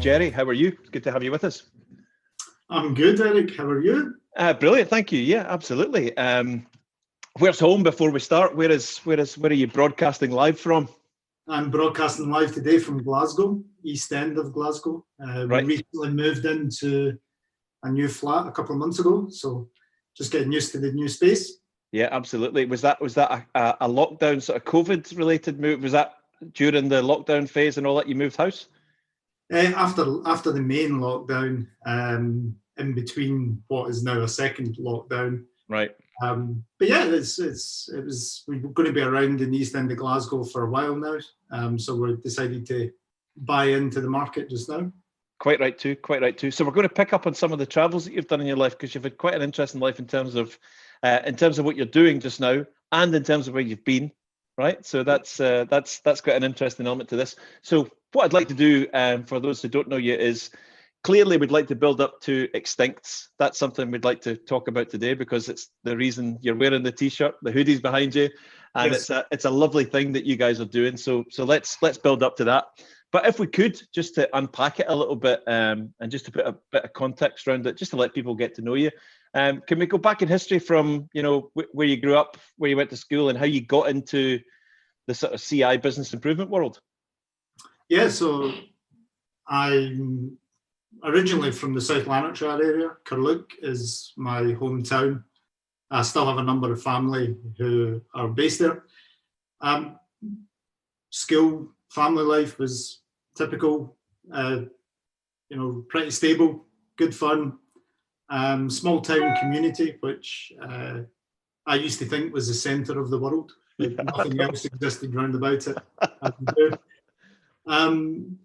Gerry, how are you? It's good to have you with us. I'm good, Eric. How are you? Brilliant, thank you. Yeah, absolutely. Where's home before we start? Where are you broadcasting live from? I'm broadcasting live today from Glasgow, East End of Glasgow. Right. We recently moved into a new flat a couple of months ago, so just getting used to the new space. Yeah, absolutely. Was that a lockdown sort of COVID related move? Was that during the lockdown phase and all that you moved house? After the main lockdown, in between what is now a second lockdown. Right. But yeah, we're going to be around in the East End of Glasgow for a while now. So we decided to buy into the market just now. Quite right too. So we're going to pick up on some of the travels that you've done in your life, because you've had quite an interesting life in terms of what you're doing just now, and in terms of where you've been. Right. So that's quite an interesting element to this. So what I'd like to do, for those who don't know you, is clearly we'd like to build up to Extincts. That's something we'd like to talk about today, because it's the reason you're wearing the t-shirt, the hoodie's behind you, and yes. it's a lovely thing that you guys are doing. So let's build up to that. But if we could, just to unpack it a little bit, and just to put a bit of context around it, just to let people get to know you, can we go back in history from, where you grew up, where you went to school, and how you got into the sort of CI business improvement world? Yeah, so I'm originally from the South Lanarkshire area. Crux is my hometown. I still have a number of family who are based there. School, family life was typical, pretty stable, good fun. Small town community, which I used to think was the centre of the world. Nothing else existed round about it. And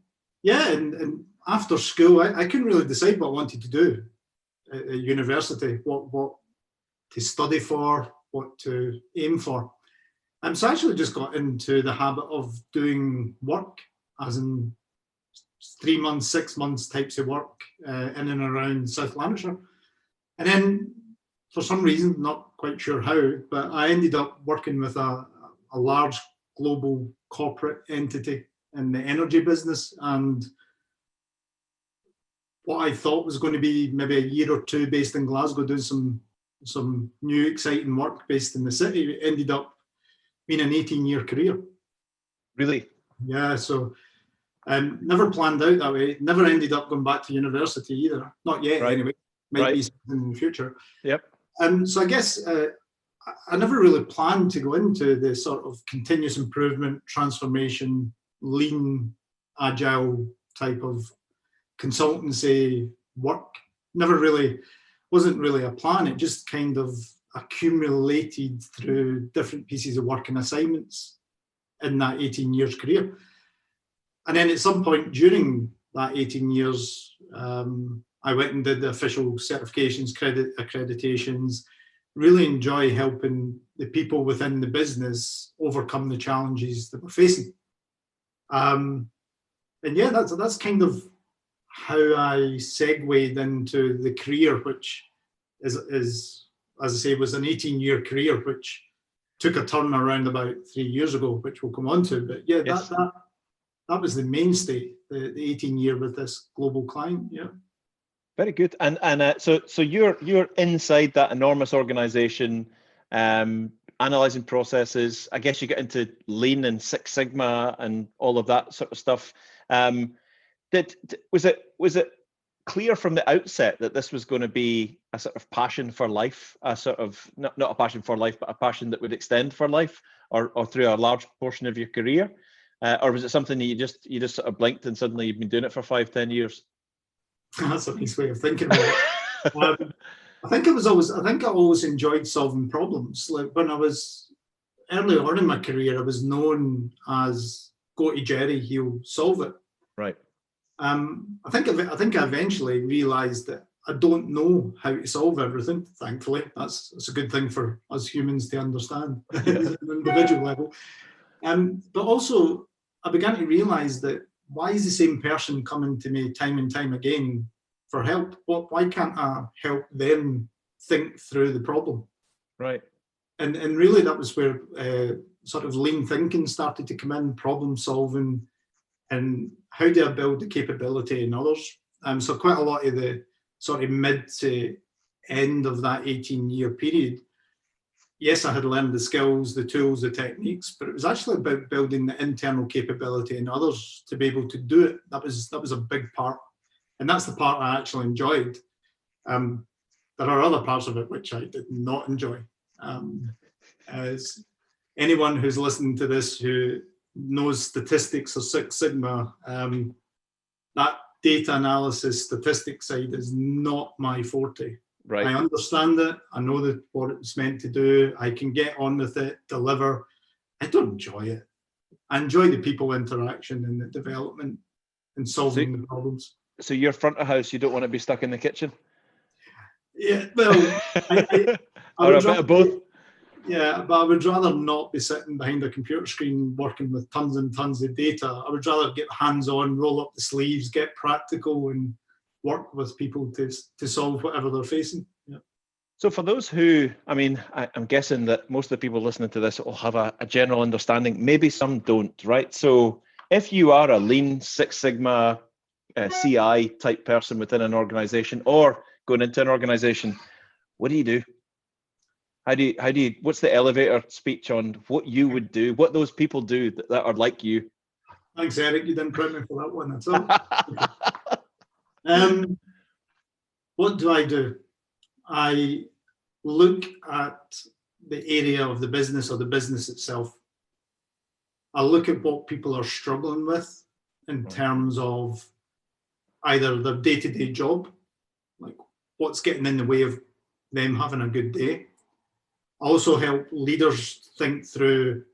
after school, I couldn't really decide what I wanted to do at university, what to study for, what to aim for. So I actually just got into the habit of doing work, as in 3 months, 6 months types of work in and around South Lanarkshire. And then for some reason, not quite sure how, but I ended up working with a large global corporate entity in the energy business. And what I thought was going to be maybe a year or two based in Glasgow doing some new exciting work based in the city, it ended up being an 18-year career. Really? Yeah, so never planned out that way. Never ended up going back to university either. Not yet, right. Anyway. Might be something in the future. Yep. So I guess I never really planned to go into the sort of continuous improvement, transformation, lean, agile type of consultancy work. Wasn't really a plan. It just kind of accumulated through different pieces of work and assignments in that 18 years career. And then at some point during that 18 years, I went and did the official certifications, accreditations, really enjoy helping the people within the business overcome the challenges that we're facing. And yeah, that's kind of how I segued into the career, which is as I say, was an 18-year career, which took a turn around about 3 years ago, which we'll come on to. But yeah, yes. that was the mainstay, the 18-year with this global client. Yeah. Very good. And so you're inside that enormous organization, analyzing processes. I guess you get into Lean and Six Sigma and all of that sort of stuff. Was it clear from the outset that this was going to be a sort of passion for life, a sort of not a passion for life, but a passion that would extend for life, or through a large portion of your career, or was it something that you just sort of blinked and suddenly you've been doing it for 5-10 years? That's a nice way of thinking about it. I think I always enjoyed solving problems. Like when I was early on in my career, I was known as "Go to Gerry, he'll solve it." Right. I think I eventually realised that I don't know how to solve everything. Thankfully, that's a good thing for us humans to understand at an individual level. But also, I began to realise that why is the same person coming to me time and time again for help? Why can't I help them think through the problem? Right. And really, that was where sort of lean thinking started to come in, problem solving. and how do I build the capability in others? So quite a lot of the sort of mid to end of that 18-year period, yes, I had learned the skills, the tools, the techniques, but it was actually about building the internal capability in others to be able to do it. That was a big part, and that's the part I actually enjoyed. There are other parts of it which I did not enjoy. As anyone who's listening to this who knows statistics or Six Sigma, that data analysis statistics side is not my forte. Right. I understand it. I know that what it's meant to do. I can get on with it, deliver. I don't enjoy it. I enjoy the people interaction and the development and solving the problems. So you're front of house. You don't want to be stuck in the kitchen. Yeah, well, I or a bit of both. Yeah, but I would rather not be sitting behind a computer screen working with tons and tons of data. I would rather get hands-on, roll up the sleeves, get practical, and work with people to solve whatever they're facing. Yeah. So for those who, I mean, I'm guessing that most of the people listening to this will have a general understanding. Maybe some don't, right? So if you are a lean Six Sigma CI type person within an organization or going into an organization, what do you do? How do you, what's the elevator speech on what you would do, what those people do that are like you? Thanks, Eric. You didn't prep me for that one at all. What do I do? I look at the area of the business or the business itself. I look at what people are struggling with in terms of either their day-to-day job, like what's getting in the way of them having a good day. I also help leaders think through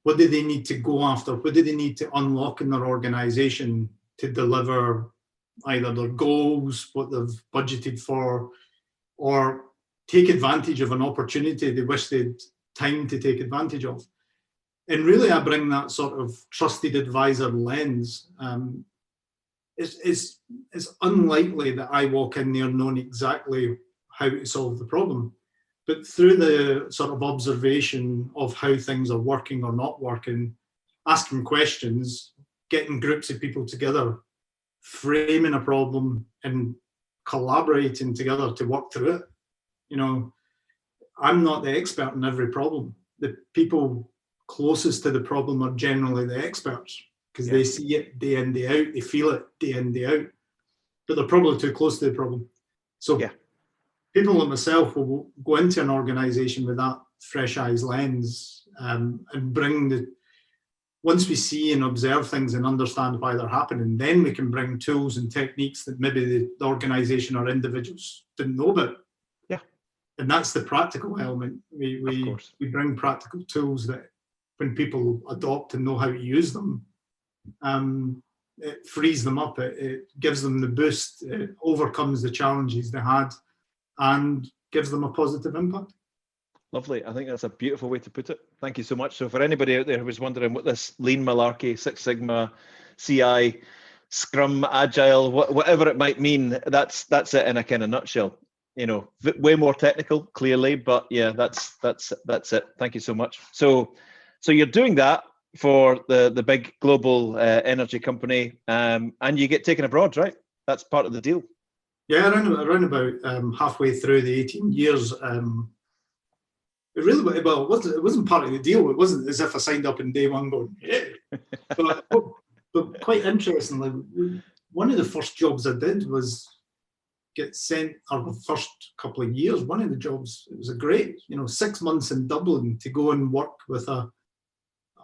what do they need to go after, what do they need to unlock in their organization to deliver either their goals, what they've budgeted for, or take advantage of an opportunity they wish they'd time to take advantage of. And really, I bring that sort of trusted advisor lens. It's unlikely that I walk in there knowing exactly how to solve the problem. But through the sort of observation of how things are working or not working, asking questions, getting groups of people together, framing a problem and collaborating together to work through it. You know, I'm not the expert in every problem. The people closest to the problem are generally the experts because they see it day in, day out, they feel it day in, day out, but they're probably too close to the problem. So people like myself will go into an organization with that fresh eyes lens and bring once we see and observe things and understand why they're happening, then we can bring tools and techniques that maybe the organization or individuals didn't know about. Yeah. And that's the practical element. We bring practical tools that when people adopt and know how to use them, it frees them up, it gives them the boost, it overcomes the challenges they had and gives them a positive impact. Lovely. I think that's a beautiful way to put it. Thank you so much. So for anybody out there who was wondering what this lean malarkey, Six Sigma, CI, Scrum, Agile, whatever it might mean, that's it in a kind of nutshell. You know, way more technical, clearly, but yeah, that's it. Thank you so much. So you're doing that for the big global energy company, and you get taken abroad, right? That's part of the deal. Yeah, around about halfway through the 18 years. It really, it wasn't part of the deal. It wasn't as if I signed up in day one going, yeah. But quite interestingly, one of the first jobs I did was get sent, or the first couple of years, one of the jobs, it was a great, 6 months in Dublin to go and work with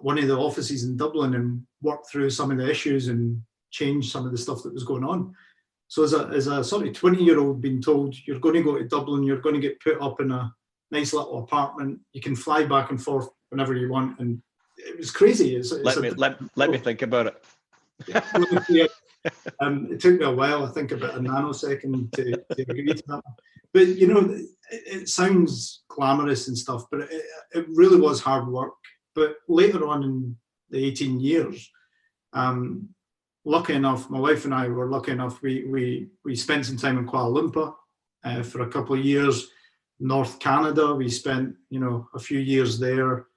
one of the offices in Dublin and work through some of the issues and change some of the stuff that was going on. So as a sort of 20-year-old being told, you're going to go to Dublin, you're going to get put up in a nice little apartment, you can fly back and forth whenever you want, and it was crazy. Let me think about it. It took me a while, I think about a nanosecond to agree to that. But it sounds glamorous and stuff, but it really was hard work. But later on in the 18 years, lucky enough, my wife and I were lucky enough, we spent some time in Kuala Lumpur for a couple of years. North Canada, we spent a few years there.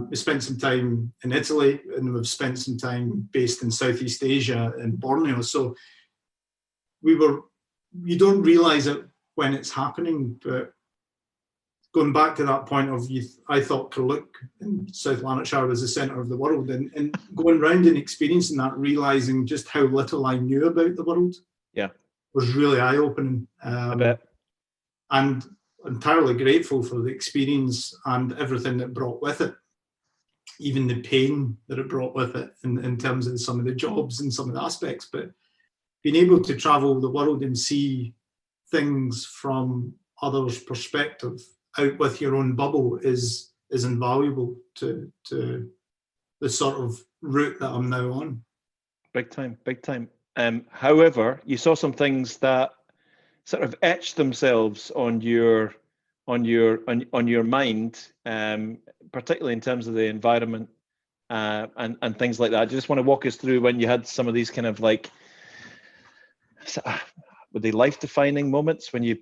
We spent some time in Italy, and we've spent some time based in Southeast Asia in Borneo. So you don't realize it when it's happening, but going back to that point of I thought Crux in South Lanarkshire was the centre of the world, and going round and experiencing that, realising just how little I knew about the world, was really eye-opening. I bet. And entirely grateful for the experience and everything that brought with it, even the pain that it brought with it in terms of some of the jobs and some of the aspects. But being able to travel the world and see things from others' perspective, out with your own bubble, is invaluable to the sort of route that I'm now on. Big time. However, you saw some things that sort of etched themselves on your mind, particularly in terms of the environment and things like that. Do you just want to walk us through when you had some of these kind of like, were they life-defining moments when you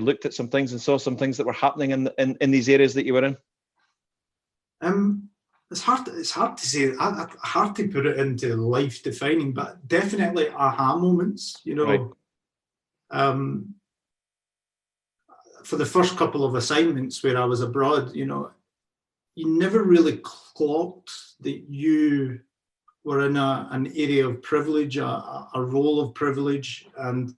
looked at some things and saw some things that were happening in these areas that you were in? It's hard to say. Hard to put it into life-defining, but definitely aha moments. Right. For the first couple of assignments where I was abroad, you never really clocked that you were in an area of privilege, a role of privilege, and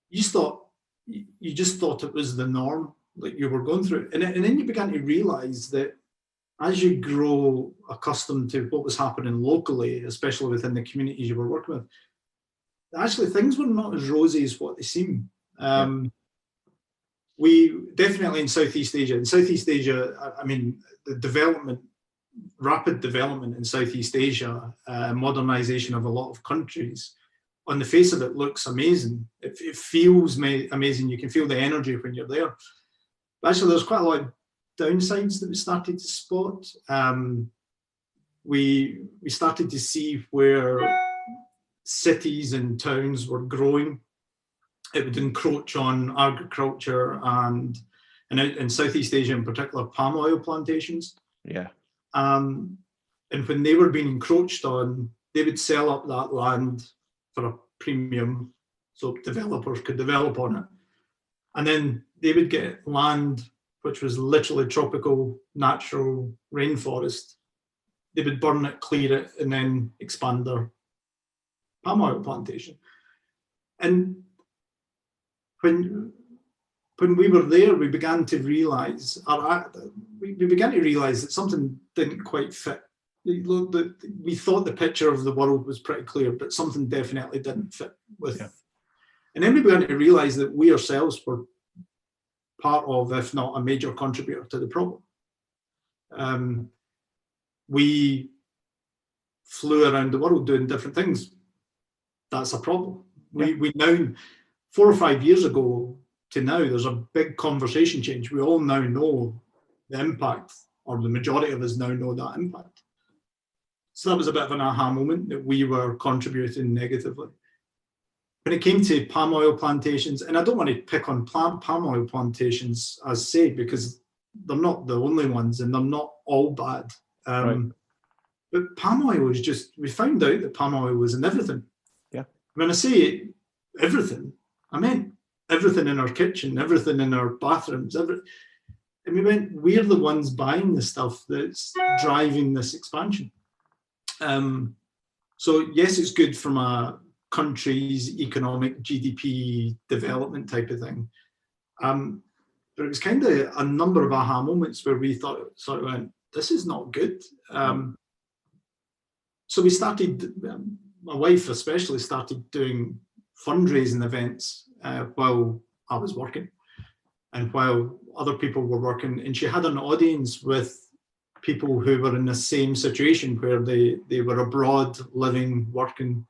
you just thought it was the norm that you were going through. And then you began to realise that as you grow accustomed to what was happening locally, especially within the communities you were working with, actually things were not as rosy as what they seem. We definitely in Southeast Asia. In Southeast Asia, I mean, the rapid development in Southeast Asia, modernisation of a lot of countries, on the face of it looks amazing. It feels amazing. You can feel the energy when you're there. But actually, there's quite a lot of downsides that we started to spot. We started to see where cities and towns were growing. It would encroach on agriculture and in Southeast Asia in particular, palm oil plantations. Yeah. And when they were being encroached on, they would sell up that land for a premium so developers could develop on it. And then they would get land which was literally tropical, natural rainforest. They would burn it, clear it, and then expand their palm oil plantation. And when we were there, we began to realise, we began to realise that something didn't quite fit. We thought the picture of the world was pretty clear, but something definitely didn't fit with. Yeah. And then we began to realise that we ourselves were part of, if not a major contributor to the problem. We flew around the world doing different things. That's a problem. Yeah. We now, 4 or 5 years ago to now, there's a big conversation change. We all now know the impact, or the majority of us now know that impact. So that was a bit of an aha moment that we were contributing negatively. When it came to palm oil plantations, and I don't want to pick on palm oil plantations as say, because they're not the only ones and they're not all bad. Right. But palm oil was just, we found out that palm oil was in everything. Yeah. When I say everything, I meant everything in our kitchen, everything in our bathrooms, and we went, we're the ones buying the stuff that's driving this expansion. So yes, it's good from a country's economic GDP development type of thing. But it was kind of a number of aha moments where we thought, sort of went, this is not good. So we started, my wife especially started doing fundraising events while I was working and while other people were working. And she had an audience with people who were in the same situation where they were abroad, living, working.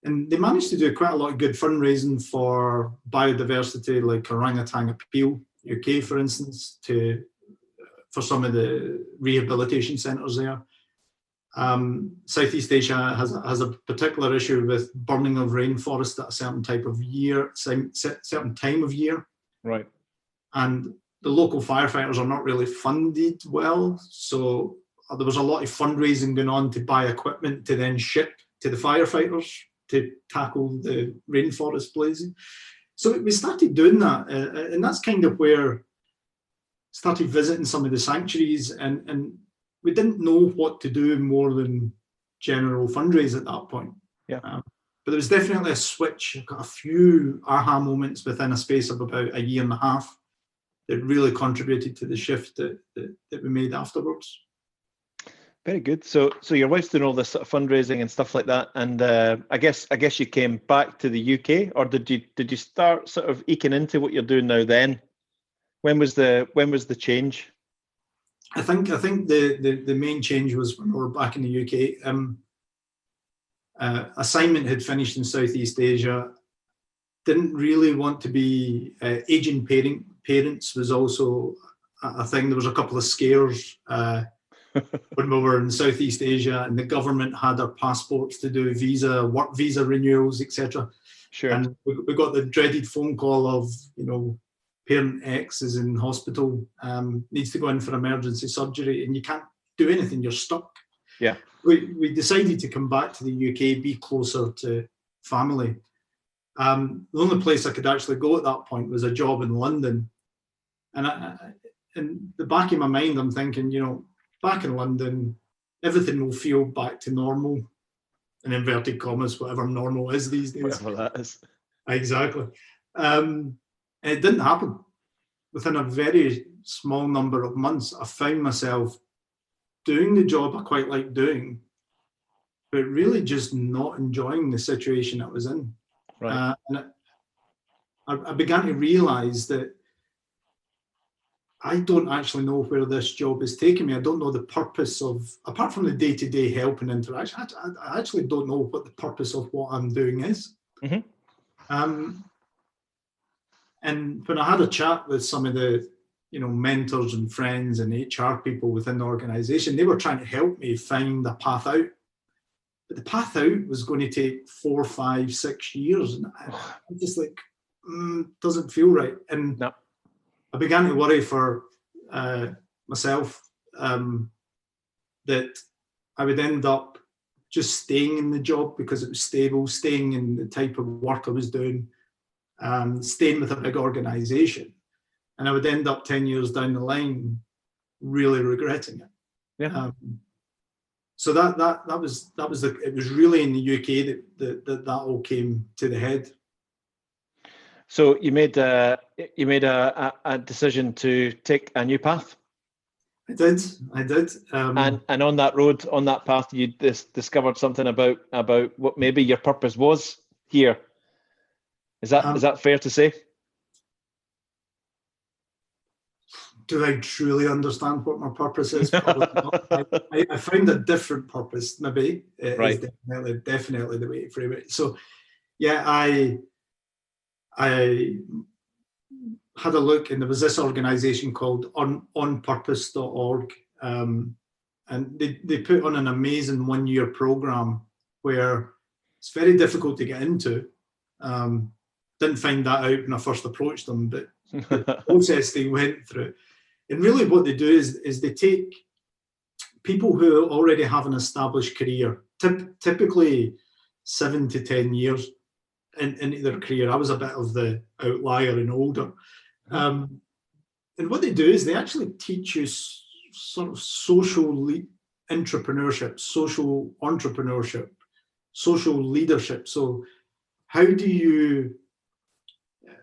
And they managed to do quite a lot of good fundraising for biodiversity, like Orangutan Appeal UK, for instance, for some of the rehabilitation centres there. Southeast Asia has a particular issue with burning of rainforest at a certain time of year. Right. And the local firefighters are not really funded well, so there was a lot of fundraising going on to buy equipment to then ship to the firefighters to tackle the rainforest blazing. So we started doing that, and that's kind of where I started visiting some of the sanctuaries, and we didn't know what to do more than general fundraise at that point. Yeah. But there was definitely a switch. I've got a few aha moments within a space of about a year and a half that really contributed to the shift that we made afterwards. Very good. So your wife's doing all this sort of fundraising and stuff like that, and I guess you came back to the UK, or did you start sort of eking into what you're doing now then? When was the change? I think the main change was when we were back in the UK. Assignment had finished in Southeast Asia. Didn't really want to be aging parents was also a thing. There was a couple of scares when we were in Southeast Asia, and the government had our passports to do work visa renewals, etc. Sure. And we got the dreaded phone call of, parent X is in hospital, needs to go in for emergency surgery, and you can't do anything. You're stuck. Yeah. We decided to come back to the UK, be closer to family. The only place I could actually go at that point was a job in London. And in the back of my mind, I'm thinking, back in London, everything will feel back to normal, in inverted commas, whatever normal is these days. Whatever that is. Exactly. And it didn't happen. Within a very small number of months, I found myself doing the job I quite like doing, but really just not enjoying the situation I was in. Right. And I began to realise that I don't actually know where this job is taking me. I don't know the purpose of, apart from the day-to-day help and interaction, I actually don't know what the purpose of what I'm doing is. Mm-hmm. And when I had a chat with some of the mentors and friends and HR people within the organisation, they were trying to help me find a path out. But the path out was going to take 4, 5, 6 years. And I'm just like, doesn't feel right. And no. I began to worry for myself that I would end up just staying in the job because it was stable, staying in the type of work I was doing, staying with a big organisation. And I would end up 10 years down the line really regretting it. Yeah. So that was it was really in the UK that all came to the head. So you made a decision to take a new path. I did. And on that road, on that path, you discovered something about what maybe your purpose was here. Is that fair to say? Do I truly understand what my purpose is? Probably not. I found a different purpose, maybe. Right. Is definitely the way to frame it. So, yeah, I had a look, and there was this organisation called onpurpose.org, and they put on an amazing 1-year programme where it's very difficult to get into. Didn't find that out when I first approached them, but the process they went through. And really what they do is they take people who already have an established career, typically 7 to 10 years into their career. I was a bit of the outlier and older. And what they do is they actually teach you sort of social entrepreneurship, social entrepreneurship, social leadership. So how do you,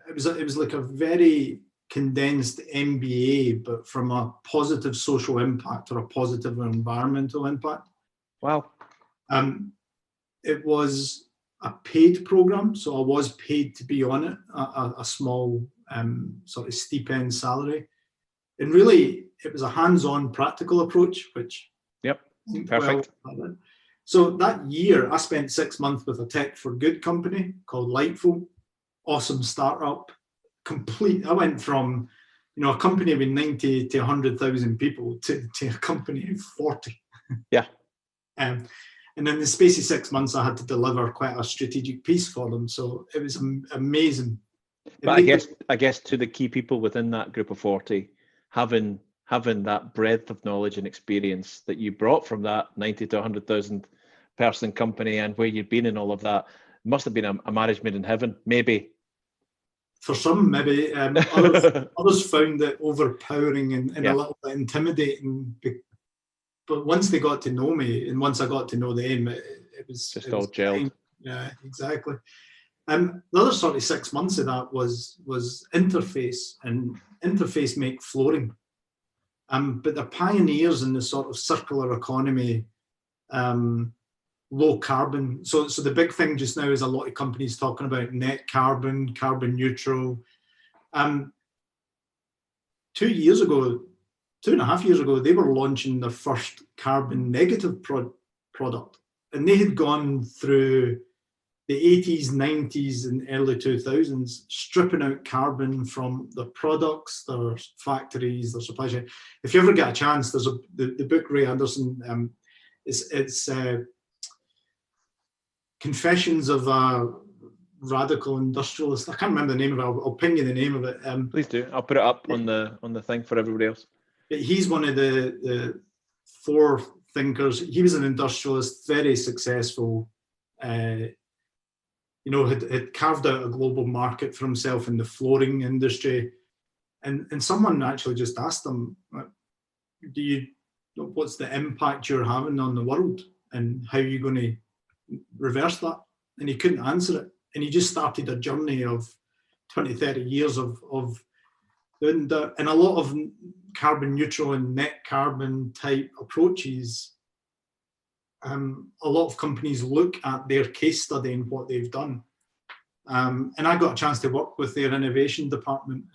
it was like a very condensed MBA, but from a positive social impact or a positive environmental impact. Wow. It was a paid program, so I was paid to be on it, a small sort of stipend salary. And really, it was a hands-on practical approach, which perfect. Well, so that year, I spent 6 months with a tech for good company called Lightful. Awesome startup. I went from, a company with 90 to 100,000 people to a company of 40. Yeah. And in the space of 6 months, I had to deliver quite a strategic piece for them. So it was amazing. But I guess to the key people within that group of 40, having that breadth of knowledge and experience that you brought from that 90 to 100,000 person company and where you've been in all of that must have been a marriage made in heaven, maybe. For some, maybe. Others found it overpowering and a little bit intimidating. But once they got to know me, and once I got to know them, it was just all gelled. Yeah, exactly. The other sort of 6 months of that was interface, and interface make flooring. But they're pioneers in the sort of circular economy, low carbon. So the big thing just now is a lot of companies talking about net carbon, carbon neutral. 2 years ago, 2.5 years ago, they were launching their first carbon negative product. And they had gone through the 80s, 90s, and early 2000s, stripping out carbon from their products, their factories, their supply chain. If you ever get a chance, there's the book Ray Anderson, it's Confessions of a Radical Industrialist. I can't remember the name of it. I'll ping you the name of it. Please do. I'll put it up on the thing for everybody else. But he's one of the four thinkers. He was an industrialist, very successful. Had carved out a global market for himself in the flooring industry. And someone actually just asked him, what's the impact you're having on the world and how are you going to reverse that? And he couldn't answer it. And he just started a journey of 20, 30 years of doing that. And a lot of carbon neutral and net carbon type approaches, a lot of companies look at their case study and what they've done. And I got a chance to work with their innovation department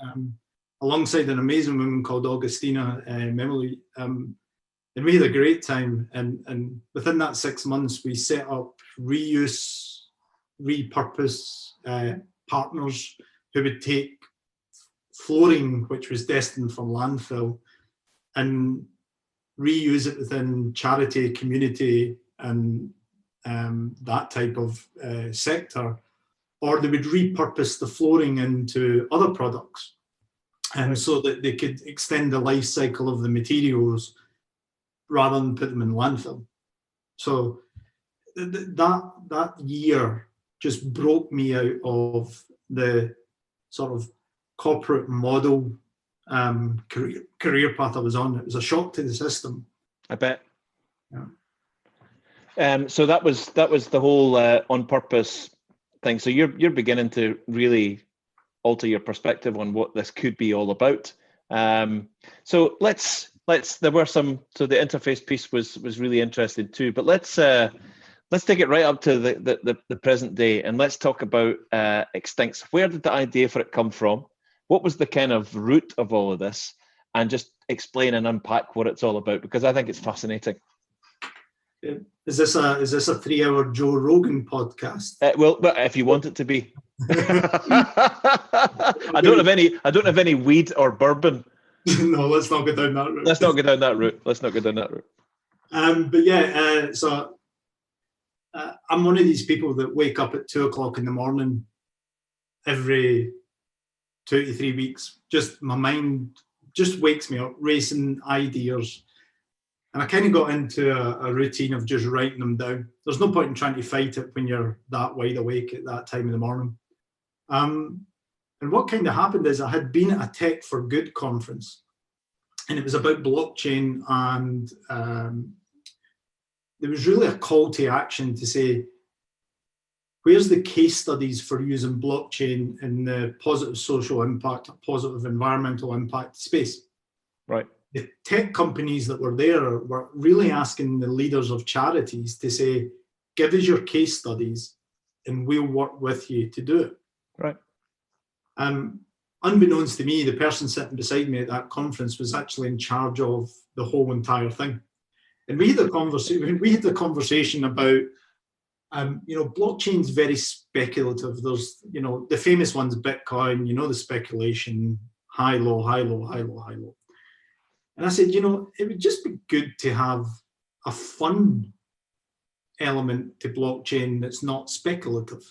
alongside an amazing woman called Augustina Memoli. And we had a great time. And within that 6 months, we set up reuse, repurpose partners who would take flooring, which was destined for landfill, and reuse it within charity, community, and that type of sector, or they would repurpose the flooring into other products, and so that they could extend the life cycle of the materials rather than put them in landfill. So that year just broke me out of the sort of corporate model career path I was on. It was a shock to the system. I bet. Yeah. So that was the whole on purpose thing. So you're beginning to really alter your perspective on what this could be all about. So let's there were some. So the interface piece was really interesting too. But let's take it right up to the present day, and let's talk about Extincts. Where did the idea for it come from? What was the kind of root of all of this? And just explain and unpack what it's all about, because I think it's fascinating. Is this a 3-hour Joe Rogan podcast? Well, if you want it to be. I don't have any weed or bourbon. No, let's not go down that route. Let's not go down that route. But yeah, so I'm one of these people that wake up at 2:00 in the morning every 2 to 3 weeks. Just my mind just wakes me up, racing ideas. And I kind of got into a routine of just writing them down. There's no point in trying to fight it when you're that wide awake at that time of the morning. And what kind of happened is I had been at a Tech for Good conference, and it was about blockchain, and there was really a call to action to say, where's the case studies for using blockchain in the positive social impact, positive environmental impact space? Right. The tech companies that were there were really asking the leaders of charities to say, give us your case studies and we'll work with you to do it. Right. Unbeknownst to me, the person sitting beside me at that conference was actually in charge of the whole entire thing. And we had a conversation about, blockchain's very speculative. There's, the famous one's Bitcoin, the speculation, high, low, high, low, high, low, high, low. And I said, it would just be good to have a fun element to blockchain that's not speculative.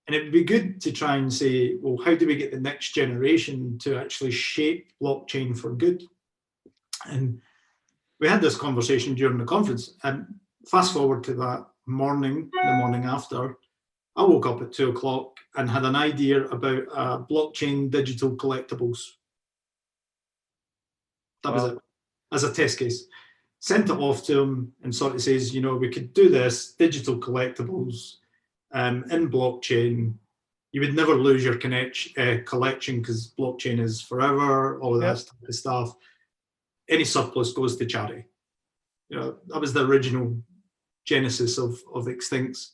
And it'd be good to try and say, well, how do we get the next generation to actually shape blockchain for good? And we had this conversation during the conference. And fast forward to that morning, the morning after, I woke up at 2 o'clock and had an idea about blockchain digital collectibles. That was it, as a test case. Sent it off to him and sort of says, you know, we could do this, digital collectibles in blockchain. You would never lose your collection because blockchain is forever, all of that type of stuff. Any surplus goes to charity. You know, that was the original genesis of Extincts.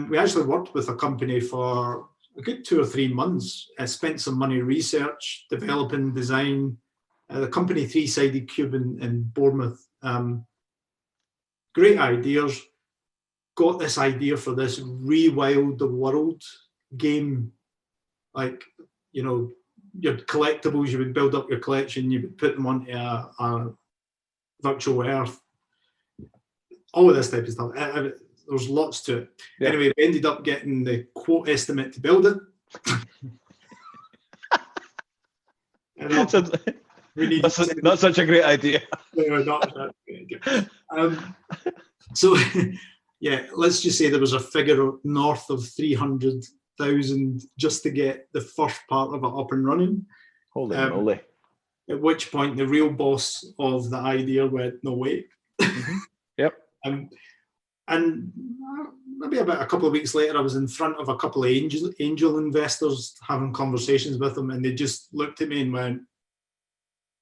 We actually worked with a company for a good 2 or 3 months. Spent some money research, developing design. The company Three-Sided Cube in Bournemouth. Great ideas. Got this idea for this Rewild the World game. Like, you know, your collectibles, you would build up your collection, you would put them onto a virtual earth. All of this type of stuff. There's lots to it. Yeah. Anyway, we ended up getting the quote estimate to build it. Not such a great idea. No, not such a great idea. So, yeah, let's just say there was a figure north of 300,000 just to get the first part of it up and running. Holy moly. At which point the real boss of the idea went, no way. Mm-hmm. Yep. And maybe about a couple of weeks later, I was in front of a couple of angel investors having conversations with them, and they just looked at me and went,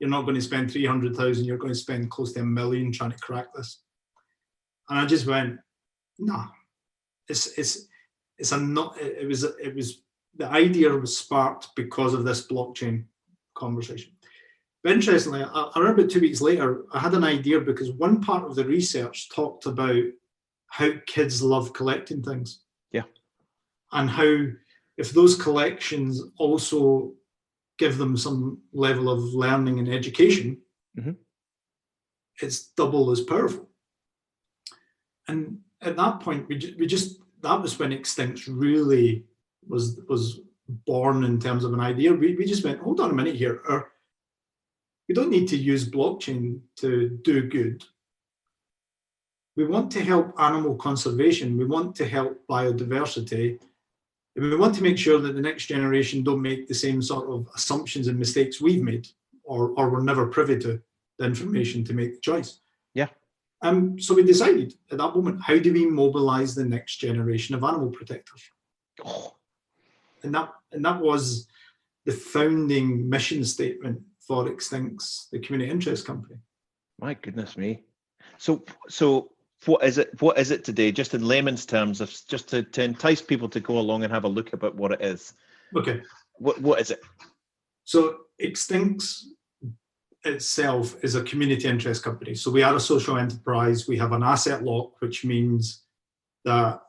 you're not going to spend 300,000, you're going to spend close to $1 million trying to crack this. And I just went, nah, it was the idea was sparked because of this blockchain conversation. But interestingly, I remember 2 weeks later, I had an idea because one part of the research talked about how kids love collecting things. Yeah. And how if those collections also give them some level of learning and education, mm-hmm. it's double as powerful. And at that point, that was when Extincts really was born in terms of an idea. We just went, hold on a minute here. We don't need to use blockchain to do good. We want to help animal conservation. We want to help biodiversity. And we want to make sure that the next generation don't make the same sort of assumptions and mistakes we've made, or were never privy to the information to make the choice. Yeah. So we decided at that moment, how do we mobilize the next generation of animal protectors? Oh. And that was the founding mission statement for Extincts, the community interest company. My goodness me. So what is it today, just in layman's terms, just to entice people to go along and have a look about what it is? Okay. What is it? So Extincts itself is a community interest company. So we are a social enterprise. We have an asset lock, which means that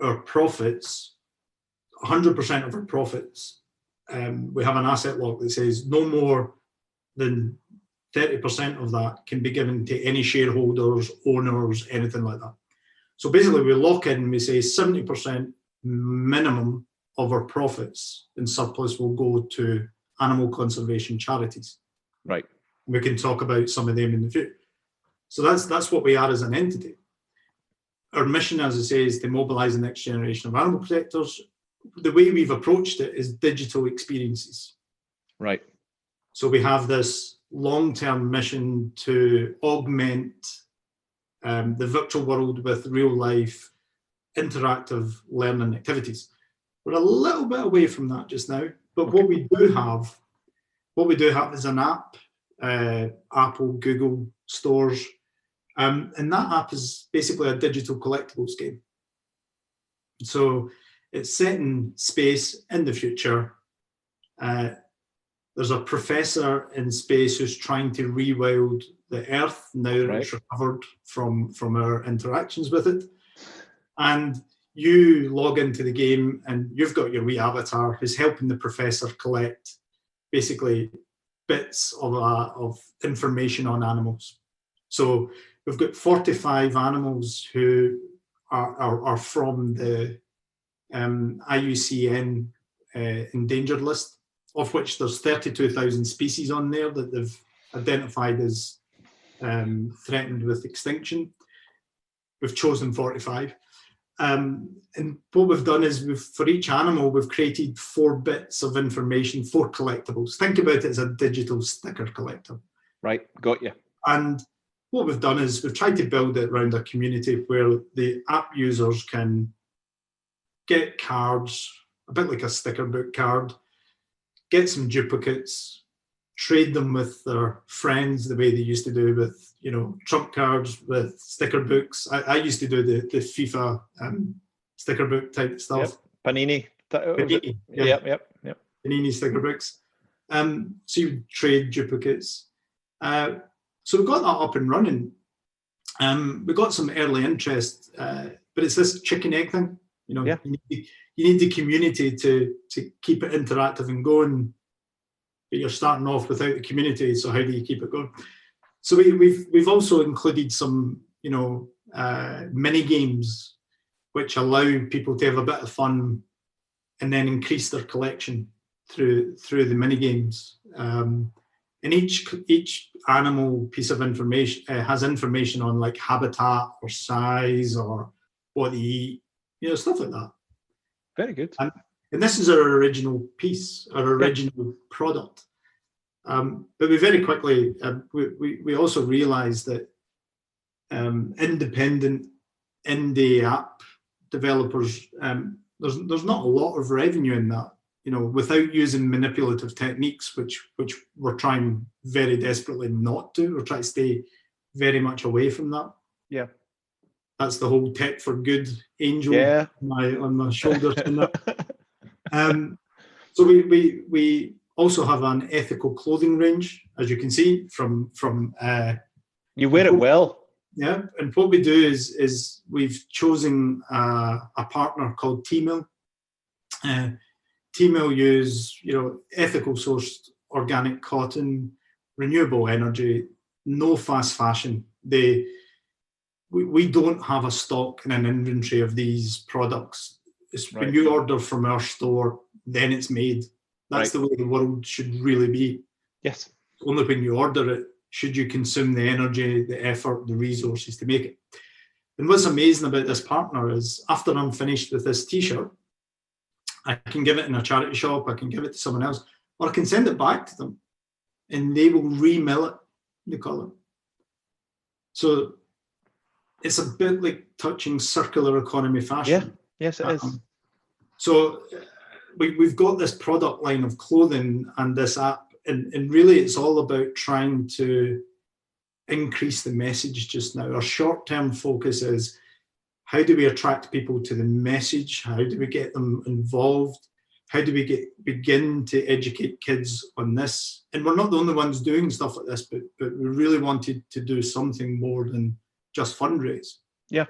our profits, 100% of our profits, we have an asset lock that says no more than 30% of that can be given to any shareholders, owners, anything like that. So basically we lock in and we say 70% minimum of our profits in surplus will go to animal conservation charities. Right. We can talk about some of them in the future. So that's what we are as an entity. Our mission, as I say, is to mobilize the next generation of animal protectors. The way we've approached it is digital experiences. Right. So we have this long-term mission to augment the virtual world with real-life interactive learning activities. We're a little bit away from that just now, but okay. What we do have is an app, Apple, Google stores, and that app is basically a digital collectibles game. So it's set in space in the future. There's a professor in space who's trying to rewild the Earth now that it's recovered from our interactions with it. And you log into the game and you've got your wee avatar who's helping the professor collect basically bits of information on animals. So we've got 45 animals who are from the IUCN endangered list, of which there's 32,000 species on there that they've identified as threatened with extinction. We've chosen 45. And what we've done is, for each animal, we've created 4 bits of information, 4 collectibles. Think about it as a digital sticker collector. Right, got you. And what we've done is we've tried to build it around a community where the app users can get cards, a bit like a sticker book card, get some duplicates, trade them with their friends the way they used to do with, you know, trump cards, with sticker books. I used to do the FIFA sticker book type stuff. Yep. Panini. Panini, yeah. Yep. Panini sticker books. So you would trade duplicates. So we got that up and running. We got some early interest, but it's this chicken egg thing. You know, you need the community to keep it interactive and going. But you're starting off without the community, so how do you keep it going? So we've also included some, you know, mini games which allow people to have a bit of fun and then increase their collection through the mini games. And each animal piece of information has information on like habitat or size or what they eat, you know, stuff like that. Very good. And this is our original piece, our original product. But we very quickly, we also realized that independent indie app developers, there's not a lot of revenue in that, you know, without using manipulative techniques, which we're trying very desperately not to. We're trying to stay very much away from that. Yeah. That's the whole tech for good angel on my shoulders. So we also have an ethical clothing range, as you can see from you wear it well. Yeah, and what we do is we've chosen a partner called T-Mill. T-Mill use, you know, ethical sourced organic cotton, renewable energy, no fast fashion. We don't have a stock and an inventory of these products. It's when you order from our store, then it's made. That's the way the world should really be. Yes. Only when you order it should you consume the energy, the effort, the resources to make it. And what's amazing about this partner is, after I'm finished with this T-shirt, I can give it in a charity shop, I can give it to someone else, or I can send it back to them and they will re-mill it, they call it. So it's a bit like touching circular economy fashion. Yeah, yes it is. So we've got this product line of clothing and this app, and really it's all about trying to increase the message just now. Our short-term focus is, how do we attract people to the message? How do we get them involved? How do we begin to educate kids on this? And we're not the only ones doing stuff like this, but we really wanted to do something more than just fundraise. Yeah.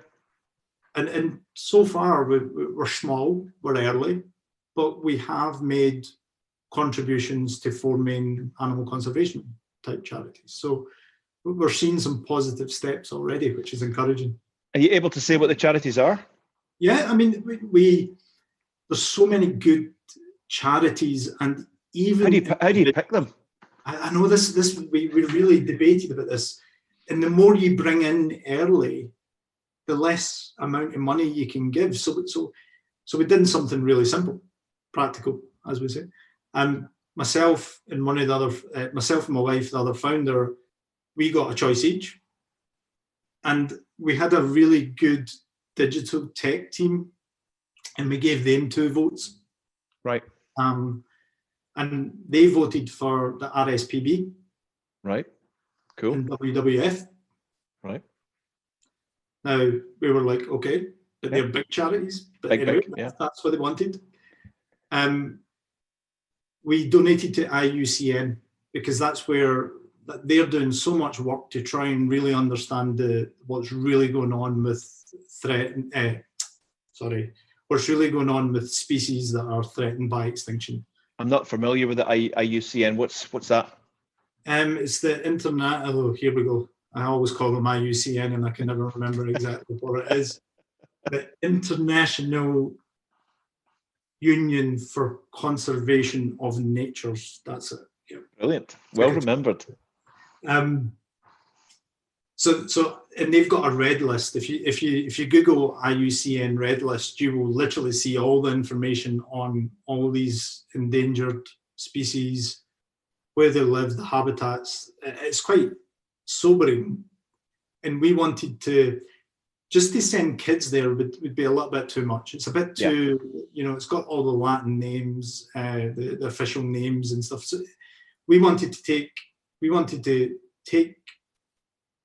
And so far we're small, we're early, but we have made contributions to 4 main animal conservation type charities. So we're seeing some positive steps already, which is encouraging. Are you able to say what the charities are? Yeah, I mean, there's so many good charities, and even how do you pick them? I know this we really debated about this, and the more you bring in early, the less amount of money you can give. So we did something really simple, practical, as we say. And myself and my wife, the other founder, we got a choice each. And we had a really good digital tech team, and we gave them 2 votes. Right. And they voted for the RSPB. Right. Cool. And WWF. Right. Now, we were like, okay, but they're big charities. But anyway, that's what they wanted. We donated to IUCN because that's where they're doing so much work to try and really understand what's really going on with what's really going on with species that are threatened by extinction. I'm not familiar with the IUCN. What's that? It's the internet. Oh, here we go. I always call them IUCN, and I can never remember exactly what it is. The International Union for Conservation of Natures. That's it. Yeah. Brilliant. Well remembered. So and they've got a red list. If you Google IUCN red list, you will literally see all the information on all these endangered species, where they live, the habitats. It's quite sobering. And we wanted to, just to send kids there would be a little bit too much. It's a bit too, it's got all the Latin names, the official names and stuff. So we wanted to take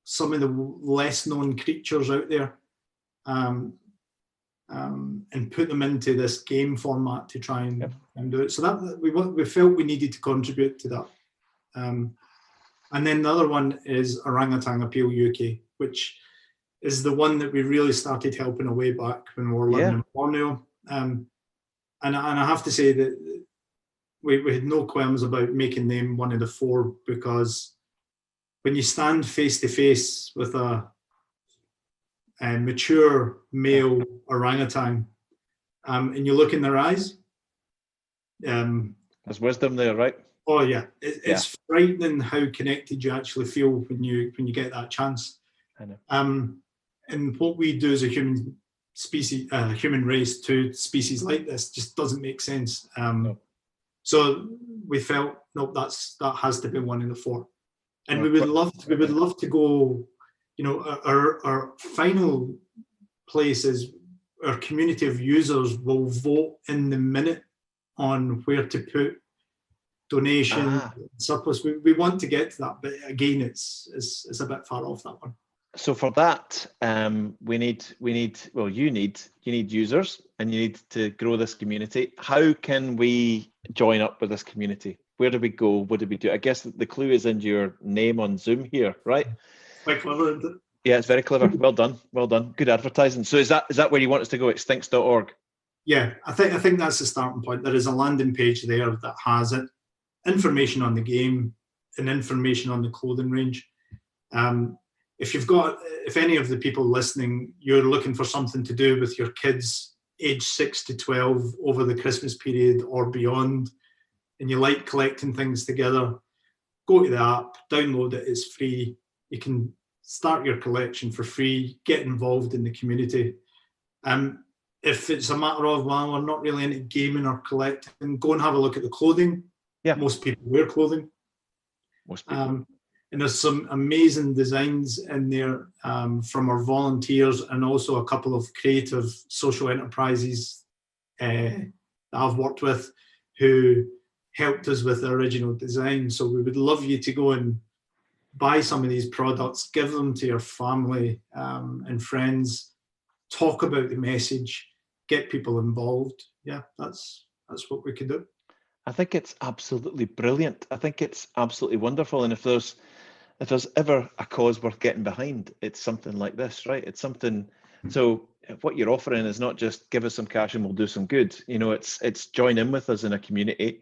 some of the less known creatures out there and put them into this game format to try and do it. So that we felt we needed to contribute to that. And then the other one is Orangutan Appeal UK, which is the one that we really started helping away back when we were living in Borneo. And I have to say that we had no qualms about making them one of the 4, because when you stand face to face with a mature male orangutan and you look in their eyes, there's wisdom there, right? Oh yeah, it's frightening how connected you actually feel when you get that chance. I know. And what we do as a human race to species like this just doesn't make sense. No. So we felt, nope, that has to be one of the 4. And we would love to go, our final place is our community of users will vote in the minute on where to put donation, surplus. We want to get to that, but again, it's a bit far off, that one. So for that, you need users, and you need to grow this community. How can we join up with this community? Where do we go? What do we do? I guess the clue is in your name on Zoom here, right? Quite clever, isn't it? Yeah, it's very clever. Well done. Well done. Good advertising. So is that where you want us to go? Extincts.org? Yeah, I think that's the starting point. There is a landing page there that has it, information on the game and information on the clothing range. If any of the people listening, you're looking for something to do with your kids aged 6 to 12 over the Christmas period or beyond, and you like collecting things together, go to the app, download it, it's free. You can start your collection for free, get involved in the community. If it's a matter of, well, we're not really into gaming or collecting, go and have a look at the clothing. Yeah. Most people wear clothing. Most people. And there's some amazing designs in there from our volunteers, and also a couple of creative social enterprises that I've worked with who helped us with the original design. So we would love you to go and buy some of these products, give them to your family and friends, talk about the message, get people involved. Yeah, that's what we could do. I think it's absolutely brilliant. I think it's absolutely wonderful. And if there's ever a cause worth getting behind, it's something like this, right? It's something. So what you're offering is not just give us some cash and we'll do some good. It's join in with us in a community.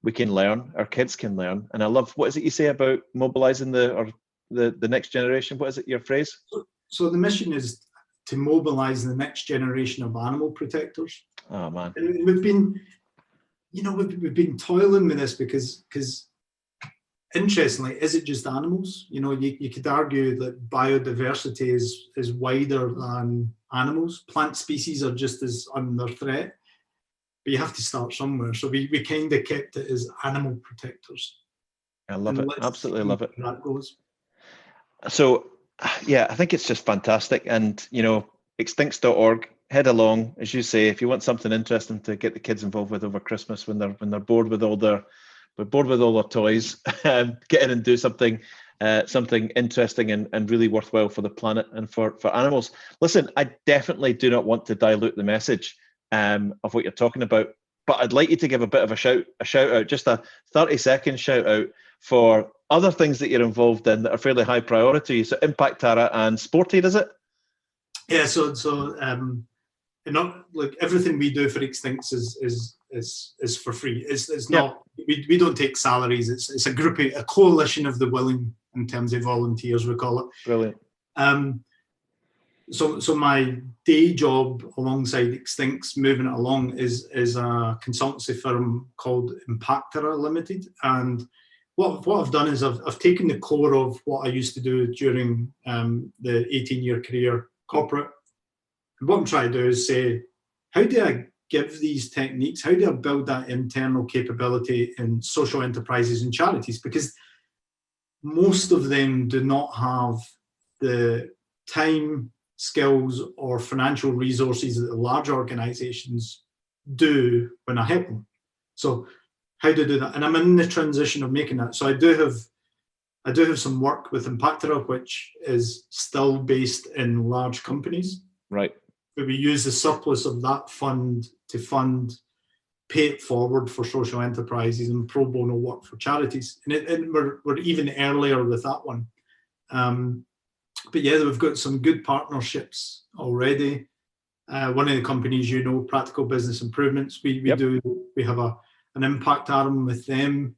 We can learn, our kids can learn. And I love, what is it you say about mobilizing the next generation? What is it, your phrase? So the mission is to mobilize the next generation of animal protectors. Oh man. And we've been toiling with this because interestingly, is it just animals? You could argue that biodiversity is wider than animals. Plant species are just as under threat. But you have to start somewhere. So we kind of kept it as animal protectors. I love it. Absolutely love it. That goes. So, yeah, I think it's just fantastic. And, extincts.org, head along, as you say, if you want something interesting to get the kids involved with over Christmas when they're bored with all their toys, get in and do something interesting and really worthwhile for the planet and for animals. Listen, I definitely do not want to dilute the message of what you're talking about, but I'd like you to give a bit of a shout out, just a 30-second shout out for other things that you're involved in that are fairly high priority. So Impact Tara and Sported, is it? Yeah. So not like everything we do for Extincts is for free. It's not. We don't take salaries. It's a coalition of the willing in terms of volunteers, we call it. Brilliant. So my day job alongside Extincts, moving it along, is a consultancy firm called Impactera Limited. And what I've done is I've taken the core of what I used to do during the 18-year career corporate. And what I'm trying to do is say, how do I give these techniques, how do I build that internal capability in social enterprises and charities? Because most of them do not have the time, skills, or financial resources that the large organizations do when I help them. So how do I do that? And I'm in the transition of making that. So I do have some work with Impactera, which is still based in large companies. Right. But we use the surplus of that fund to pay it forward for social enterprises and pro bono work for charities. And we're even earlier with that one. But yeah, we've got some good partnerships already. One of the companies, Practical Business Improvements, we have an impact arm with them.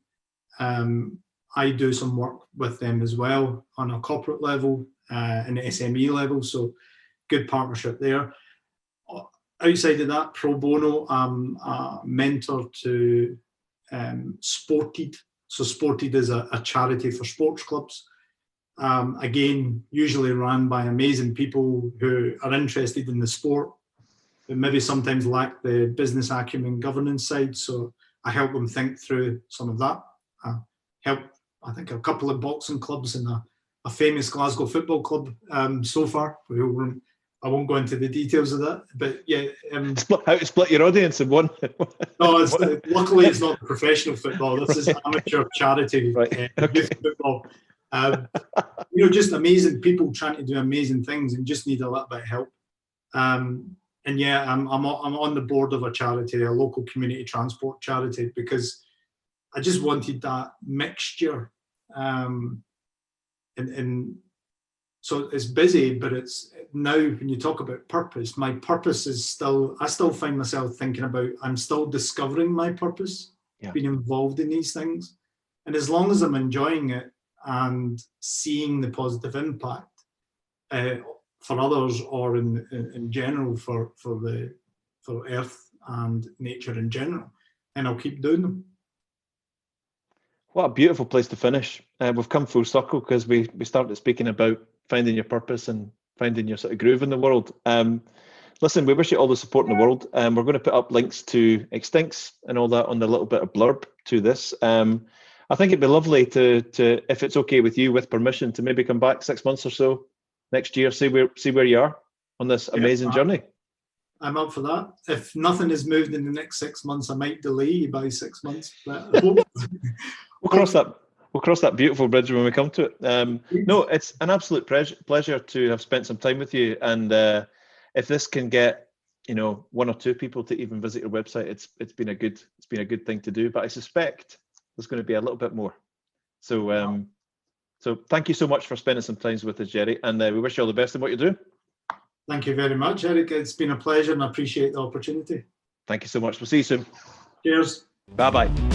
I do some work with them as well on a corporate level and SME level, so good partnership there. Outside of that, pro bono, I'm a mentor to Sported. So Sported is a charity for sports clubs. Again, usually run by amazing people who are interested in the sport, but maybe sometimes lack the business acumen governance side. So I help them think through some of that. I think a couple of boxing clubs and a famous Glasgow football club so far. I won't go into the details of that, but yeah. How to split your audience in one? No, luckily it's not professional football. This is amateur charity youth football. Just amazing people trying to do amazing things and just need a little bit of help. And yeah, I'm on the board of a charity, a local community transport charity, because I just wanted that mixture. And so it's busy, but it's now when you talk about purpose, my purpose is I still find myself thinking about, I'm still discovering my purpose, being involved in these things. And as long as I'm enjoying it and seeing the positive impact for others or in general for Earth and nature in general, and I'll keep doing them. What a beautiful place to finish. We've come full circle because we started speaking about finding your purpose and finding your sort of groove in the world. Listen, we wish you all the support in the world. We're going to put up links to Extincts and all that on the little bit of blurb to this. I think it'd be lovely to, if it's okay with you, with permission, to maybe come back 6 months or so next year, see where you are on this amazing journey. I'm up for that. If nothing is moved in the next 6 months, I might delay you by 6 months. But We'll cross that beautiful bridge when we come to it. No, it's an absolute pleasure to have spent some time with you. And if this can get, one or two people to even visit your website, it's been a good thing to do. But I suspect there's going to be a little bit more. So so thank you so much for spending some time with us, Gerry, and we wish you all the best in what you do. Thank you very much, Eric. It's been a pleasure and I appreciate the opportunity. Thank you so much. We'll see you soon. Cheers. Bye-bye.